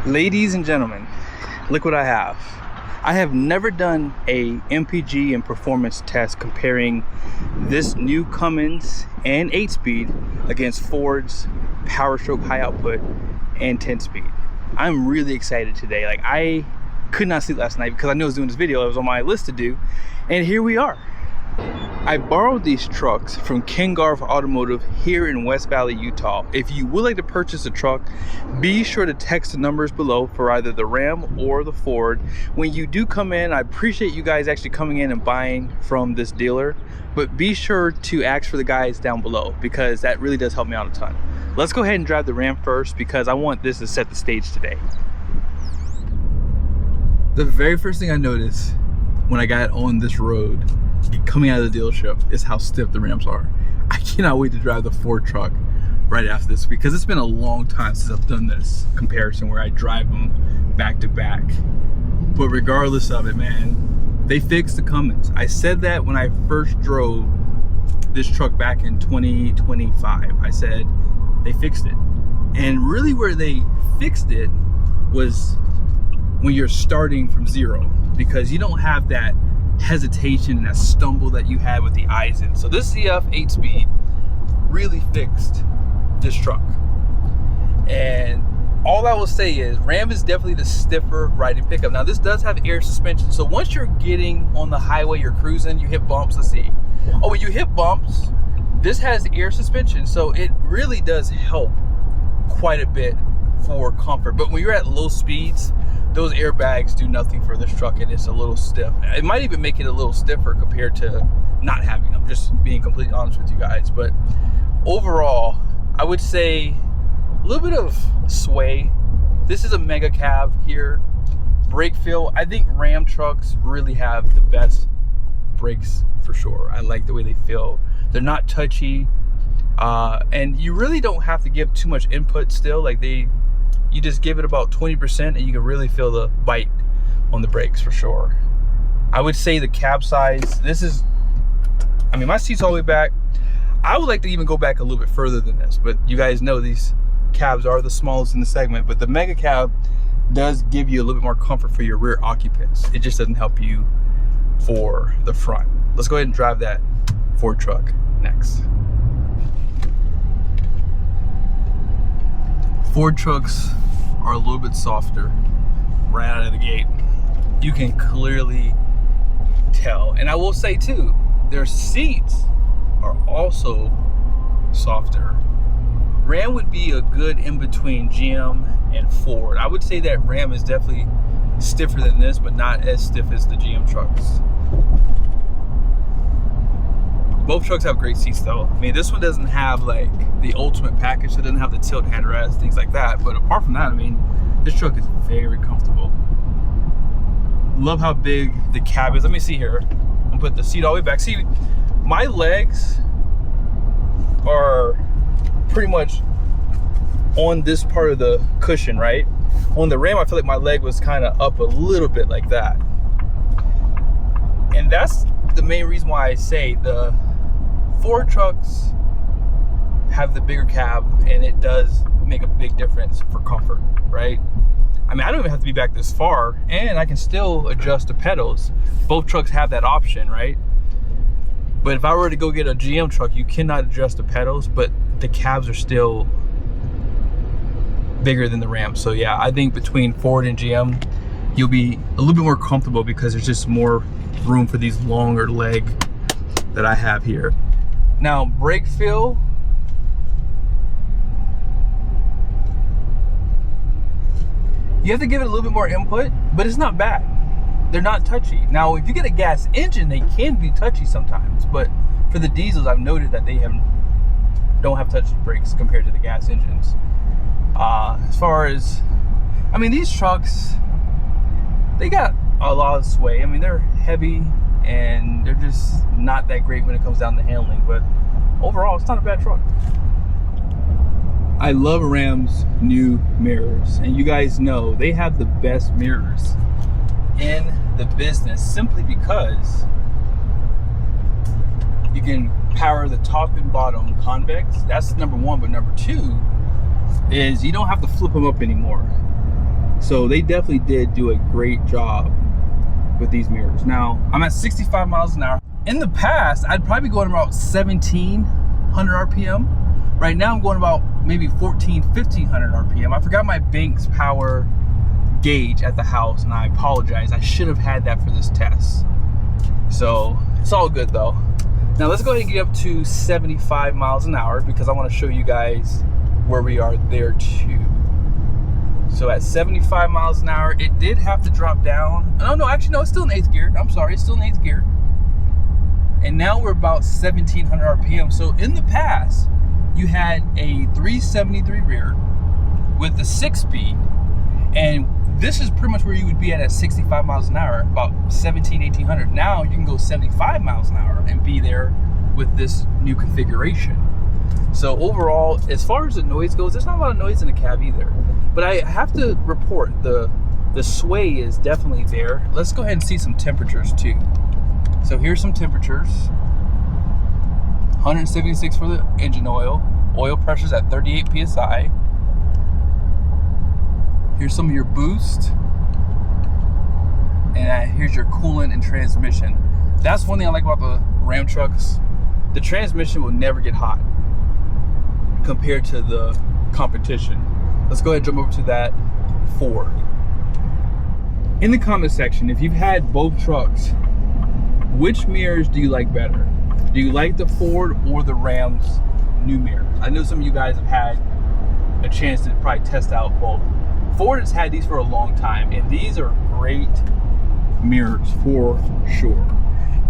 Ladies and gentlemen, look what I have. I have never done a MPG and performance test comparing this new Cummins and 8-speed against Ford's PowerStroke high output and 10-speed. I'm really excited today. Like, I could not sleep last night because I knew I was doing this video. It was on my list to do, and here we are. I borrowed these trucks from Garff Automotive here in West Valley, Utah. If you would like to purchase a truck, be sure to text the numbers below for either the Ram or the Ford. When you do come in, I appreciate you guys actually coming in and buying from this dealer, but be sure to ask for the guys down below because that really does help me out a ton. Let's go ahead and drive the Ram first because I want this to set the stage today. The very first thing I noticed when I got on this road coming out of the dealership is how stiff the Rams are. I cannot wait to drive the Ford truck right after this because it's been a long time since I've done this comparison where I drive them back to back. But regardless of it, man, they fixed the Cummins. I said that when I first drove this truck back in 2025. I said they fixed it. And really where they fixed it was when you're starting from zero, because you don't have that hesitation and that stumble that you had with the Eisen. So this CF 8-speed really fixed this truck. And all I will say is Ram is definitely the stiffer riding pickup. Now this does have air suspension, so once you're getting on the highway, you're cruising, you hit bumps. Let's see. Oh, when you hit bumps, this has air suspension, so it really does help quite a bit for comfort. But when you're at low speeds, those airbags do nothing for this truck, and it's a little stiff. It might even make it a little stiffer compared to not having them, just being completely honest with you guys. But overall, I would say a little bit of sway. This is a mega cab here. Brake feel, I think Ram trucks really have the best brakes for sure. I like the way they feel. They're not touchy, and you really don't have to give too much input still. Like you just give it about 20% and you can really feel the bite on the brakes for sure. I would say the cab size, this is, I mean, my seat's all the way back. I would like to even go back a little bit further than this, but you guys know these cabs are the smallest in the segment, but the mega cab does give you a little bit more comfort for your rear occupants. It just doesn't help you for the front. Let's go ahead and drive that Ford truck next. Ford trucks are a little bit softer right out of the gate. You can clearly tell. And I will say too, their seats are also softer. Ram would be a good in-between GM and Ford. I would say that Ram is definitely stiffer than this, but not as stiff as the GM trucks. Both trucks have great seats though. I mean, this one doesn't have like the ultimate package. It doesn't have the tilt headrest, things like that. But apart from that, I mean, this truck is very comfortable. Love how big the cab is. Let me see here. I'm gonna put the seat all the way back. See, my legs are pretty much on this part of the cushion, right? On the Ram, I feel like my leg was kind of up a little bit like that. And that's the main reason why I say the Ford trucks have the bigger cab, and it does make a big difference for comfort, right? I mean, I don't even have to be back this far, and I can still adjust the pedals. Both trucks have that option, right? But if I were to go get a GM truck, you cannot adjust the pedals, but the cabs are still bigger than the Ram. So yeah, I think between Ford and GM, you'll be a little bit more comfortable because there's just more room for these longer leg that I have here. Now, brake feel, you have to give it a little bit more input, but it's not bad. They're not touchy. Now, if you get a gas engine, they can be touchy sometimes, but for the diesels, I've noted that they don't have touch brakes compared to the gas engines. As far as, I mean, these trucks, they got a lot of sway. I mean, they're heavy and they're just not that great when it comes down to handling, but overall, it's not a bad truck. I love Ram's new mirrors, and you guys know they have the best mirrors in the business simply because you can power the top and bottom convex. That's number one, but number two is you don't have to flip them up anymore. So they definitely did do a great job with these mirrors. Now, I'm at 65 miles an hour. In the past, I'd probably be going about 1,700 RPM. Right now, I'm going about maybe 1,500 RPM. I forgot my Banks power gauge at the house, and I apologize. I should have had that for this test. So it's all good though. Now let's go ahead and get up to 75 miles an hour because I want to show you guys where we are there too. So at 75 miles an hour, it did have to drop down. Oh no, actually no, it's still in 8th gear. I'm sorry, it's still in 8th gear. And now we're about 1,700 RPM. So in the past, you had a 373 rear with the 6-speed, and this is pretty much where you would be at 65 miles an hour, about 1,800. Now you can go 75 miles an hour and be there with this new configuration. So overall, as far as the noise goes, there's not a lot of noise in the cab either. But I have to report the sway is definitely there. Let's go ahead and see some temperatures too. So here's some temperatures. 176 for the engine oil. Oil pressure's at 38 psi. Here's some of your boost. And here's your coolant and transmission. That's one thing I like about the Ram trucks. The transmission will never get hot compared to the competition. Let's go ahead and jump over to that Ford. In the comment section, if you've had both trucks, which mirrors do you like better? Do you like the Ford or the Ram's new mirrors? I know some of you guys have had a chance to probably test out both. Ford has had these for a long time, and these are great mirrors for sure.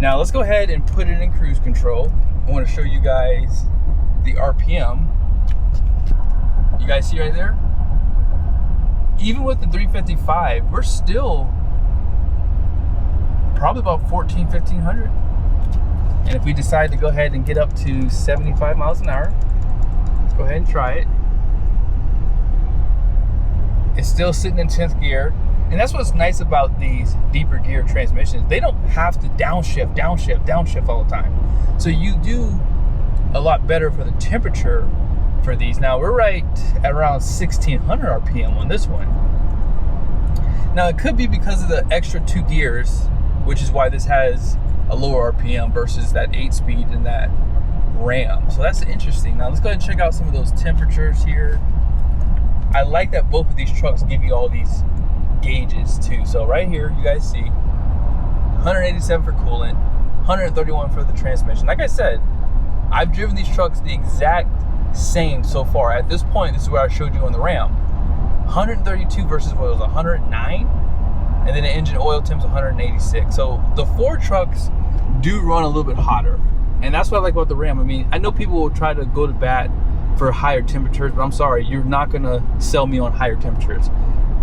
Now let's go ahead and put it in cruise control. I want to show you guys the RPM. You guys see right there? Even with the 355, we're still probably about 1,500. And if we decide to go ahead and get up to 75 miles an hour, let's go ahead and try it. It's still sitting in 10th gear. And that's what's nice about these deeper gear transmissions. They don't have to downshift, downshift, downshift all the time. So you do a lot better for the temperature for these. Now we're right at around 1,600 RPM on this one. Now it could be because of the extra 2 gears, which is why this has a lower RPM versus that 8-speed and that Ram. So that's interesting. Now let's go ahead and check out some of those temperatures here. I like that both of these trucks give you all these gauges too. So right here, you guys see 187 for coolant, 131 for the transmission. Like I said, I've driven these trucks the exact same so far. At this point, this is where I showed you on the Ram. 132 versus what was 109, and then the engine oil temp's 186. So the Ford trucks do run a little bit hotter, and that's what I like about the Ram. I mean, I know people will try to go to bat for higher temperatures, but I'm sorry, you're not gonna sell me on higher temperatures.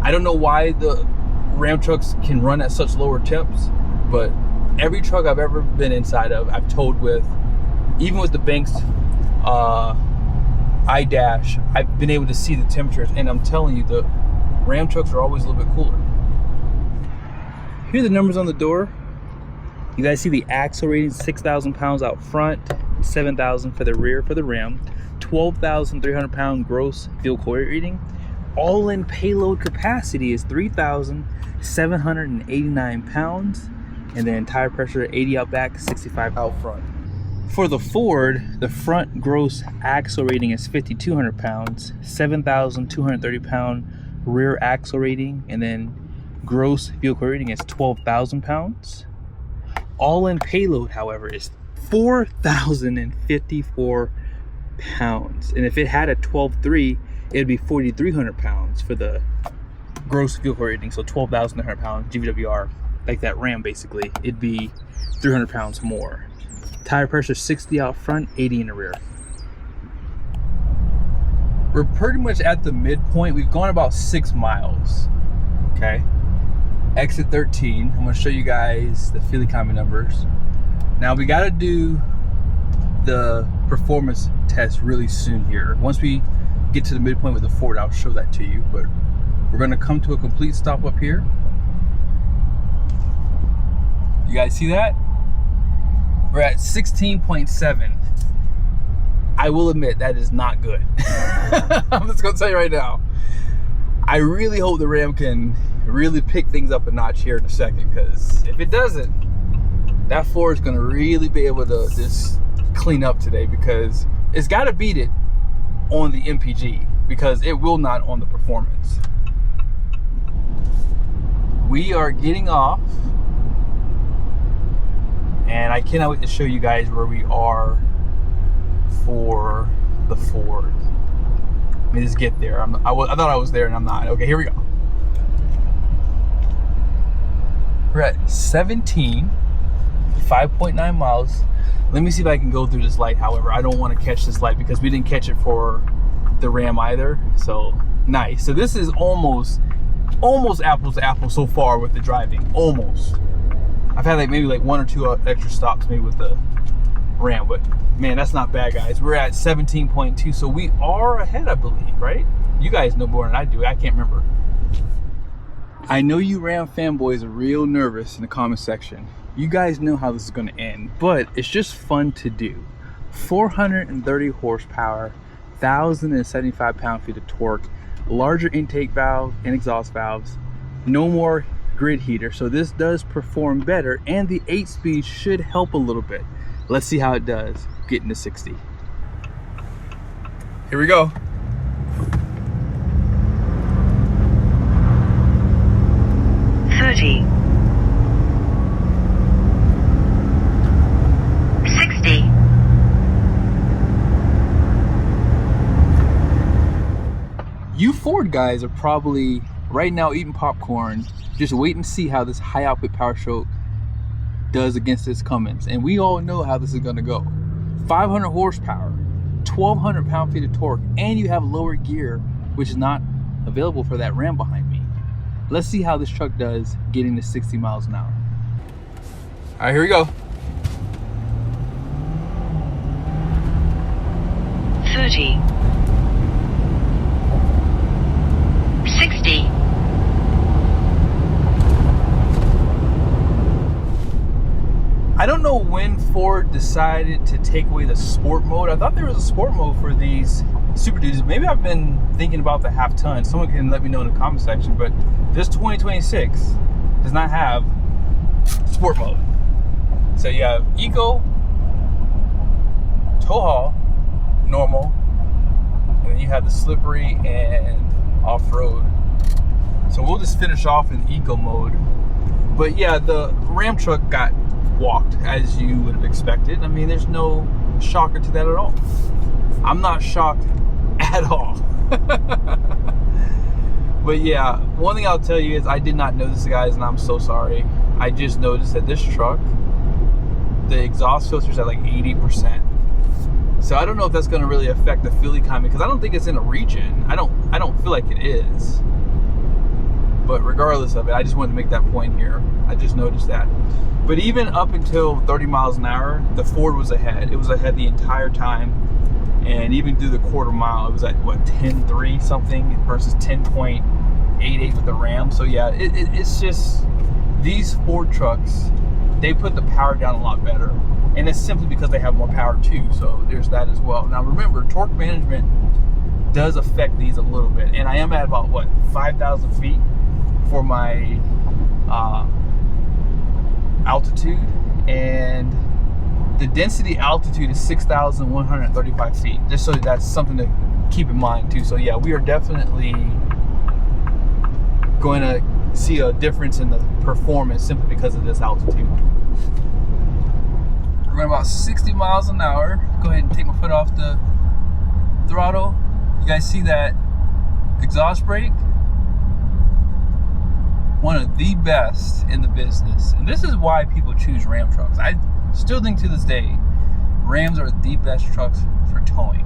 I don't know why the Ram trucks can run at such lower temps, but every truck I've ever been inside of, I've towed with, even with the Banks iDash, I've been able to see the temperatures, and I'm telling you, the Ram trucks are always a little bit cooler. Here are the numbers on the door. You guys see the axle rating, 6,000 pounds out front, 7,000 for the rear for the Ram, 12,300 pound gross fuel core rating. All-in payload capacity is 3,789 pounds, and then tire pressure 80 out back, 65 out front. For the Ford, the front gross axle rating is 5,200 pounds, 7,230 pound rear axle rating, and then gross fuel core rating is 12,000 pounds. All-in payload, however, is 4,054 pounds, and if it had a 12.3, it'd be 4,300 pounds for the gross fuel core rating. So 12,100 pounds GVWR, like that Ram basically, it'd be 300 pounds more. Tire pressure 60 out front, 80 in the rear. We're pretty much at the midpoint. We've gone about 6 miles. Okay. Exit 13. I'm gonna show you guys the fuel economy numbers. Now we gotta do the performance test really soon here. Once we get to the midpoint with the Ford, I'll show that to you, but we're gonna come to a complete stop up here. You guys see that? We're at 16.7. I will admit that is not good. I'm just gonna tell you right now. I really hope the Ram can really pick things up a notch here in a second, because if it doesn't, that Ford is going to really be able to just clean up today, because it's got to beat it on the MPG, because it will not on the performance. We are getting off, and I cannot wait to show you guys where we are for the Ford. Let me just get there. I thought I was there and I'm not. Okay, here we go. We're at 17, 5.9 miles. Let me see if I can go through this light. However, I don't want to catch this light because we didn't catch it for the Ram either. So nice. So this is almost apples to apples so far with the driving. Almost. I've had like maybe like 1 or 2 extra stops maybe with the Ram, but man, that's not bad, guys. We're at 17.2, so we are ahead, I believe, right? You guys know more than I do. I can't remember. I know you Ram fanboys are real nervous in the comment section. You guys know how this is going to end, but it's just fun to do. 430 horsepower, 1,075 pound-feet of torque, larger intake valve and exhaust valves, no more grid heater, so this does perform better, and the 8-speed should help a little bit. Let's see how it does getting to 60. Here we go. $30, $60, you Ford guys are probably right now eating popcorn, just waiting to see how this high output power stroke does against this Cummins, and we all know how this is going to go. 500 horsepower, 1,200 pound-feet of torque, and you have lower gear, which is not available for that Ram behind me. Let's see how this truck does getting to 60 miles an hour. All right, here we go. 30, 60, I don't know when Ford decided to take away the sport mode. I thought there was a sport mode for these Super Duties. Maybe I've been thinking about the half ton. Someone can let me know in the comment section, but this 2026 does not have sport mode. So you have Eco, tow haul, normal, and then you have the slippery and off-road. So we'll just finish off in Eco mode. But yeah, the Ram truck got walked as you would have expected. I mean, there's no shocker to that at all. I'm not shocked at all. But yeah, one thing I'll tell you is I did not know this, guys, and I'm so sorry. I just noticed that this truck, the exhaust filter's at like 80%. So I don't know if that's going to really affect the fuel economy, because I don't think it's in a region. I don't feel like it is. But regardless of it, I just wanted to make that point here. I just noticed that. But even up until 30 miles an hour, the Ford was ahead. It was ahead the entire time. And even through the quarter mile, it was at what, 10.3 something versus 10.88 with the Ram. So yeah, it's just, these Ford trucks, they put the power down a lot better. And it's simply because they have more power too. So there's that as well. Now remember, torque management does affect these a little bit. And I am at about what, 5,000 feet for my altitude, and the density altitude is 6,135 feet, just so that's something to keep in mind too. So yeah, we are definitely going to see a difference in the performance simply because of this altitude. We're going about 60 miles an hour. Go ahead and take my foot off the throttle. You guys see that exhaust brake? One of the best in the business. And this is why people choose Ram trucks. I still think to this day, Rams are the best trucks for towing.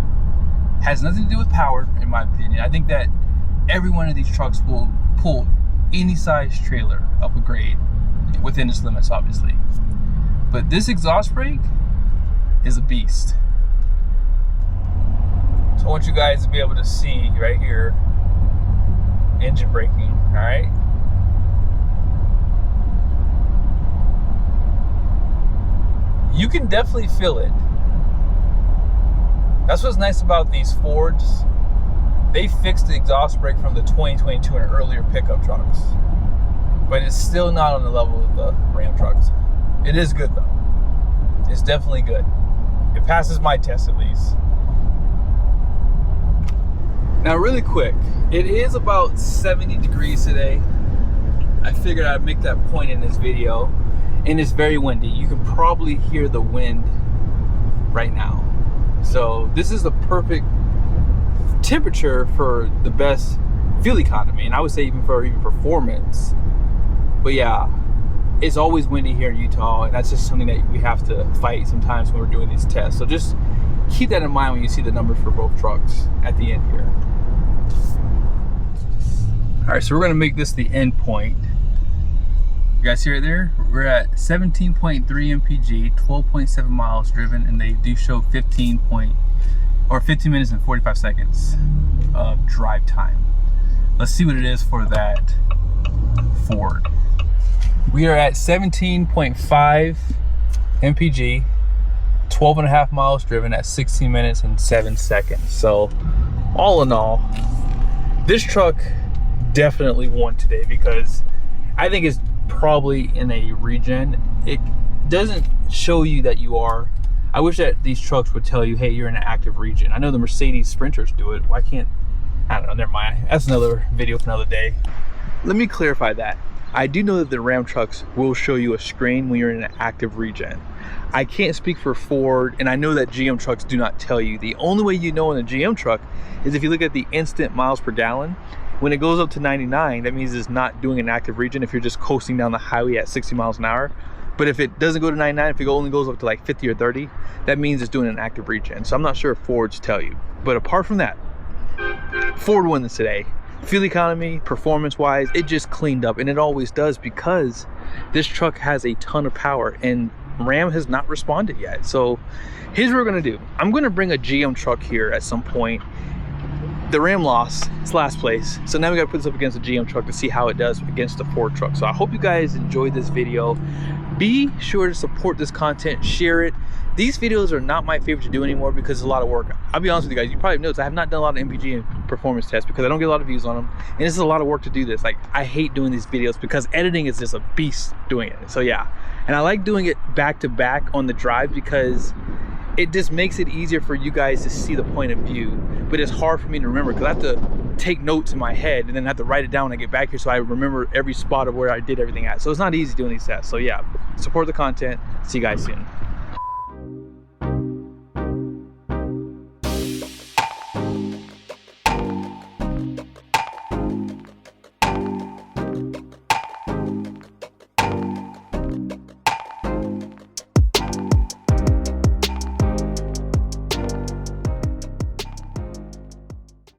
Has nothing to do with power, in my opinion. I think that every one of these trucks will pull any size trailer up a grade within its limits, obviously. But this exhaust brake is a beast. So I want you guys to be able to see right here, engine braking, all right? You can definitely feel it. That's what's nice about these Fords. They fixed the exhaust brake from the 2022 and earlier pickup trucks, but it's still not on the level of the Ram trucks. It is good though. It's definitely good. It passes my test at least. Now really quick, it is about 70 degrees today. I figured I'd make that point in this video, and it's very windy. You can probably hear the wind right now. So this is the perfect temperature for the best fuel economy, and I would say even for performance. But yeah, it's always windy here in Utah, and that's just something that we have to fight sometimes when we're doing these tests. So just keep that in mind when you see the numbers for both trucks at the end here. All right, so we're gonna make this the end point. You guys see right there? We're at 17.3 MPG, 12.7 miles driven, and they do show 15 minutes and 45 seconds of drive time. Let's see what it is for that Ford. We are at 17.5 MPG, 12.5 miles driven at 16 minutes and 7 seconds. So all in all, this truck definitely won today because I think it's probably in a regen. It doesn't show you that you are. I wish that these trucks would tell you, hey, you're in an active regen. I know the Mercedes Sprinters do it. Why can't, I don't know, never mind. That's another video for another day. Let me clarify that. I do know that the Ram trucks will show you a screen when you're in an active regen. I can't speak for Ford, and I know that GM trucks do not tell you. The only way you know in a GM truck is if you look at the instant miles per gallon. When it goes up to 99, that means it's not doing an active regen if you're just coasting down the highway at 60 miles an hour. But if it doesn't go to 99, if it only goes up to like 50 or 30, that means it's doing an active regen. So I'm not sure if Fords tell you. But apart from that, Ford won this today. Fuel economy, performance-wise, it just cleaned up, and it always does because this truck has a ton of power, and Ram has not responded yet. So here's what we're gonna do. I'm gonna bring a GM truck here at some point. The Ram lost, it's last place. So now we gotta put this up against the GM truck to see how it does against the Ford truck. So I hope you guys enjoyed this video. Be sure to support this content, share it. These videos are not my favorite to do anymore because it's a lot of work. I'll be honest with you guys, you probably noticed I have not done a lot of MPG and performance tests because I don't get a lot of views on them. And this is a lot of work to do this. Like, I hate doing these videos because editing is just a beast doing it. So yeah, and I like doing it back to back on the drive because it just makes it easier for you guys to see the point of view, but it's hard for me to remember because I have to take notes in my head and then have to write it down when I get back here so I remember every spot of where I did everything at. So it's not easy doing these tests. So yeah, support the content. See you guys soon.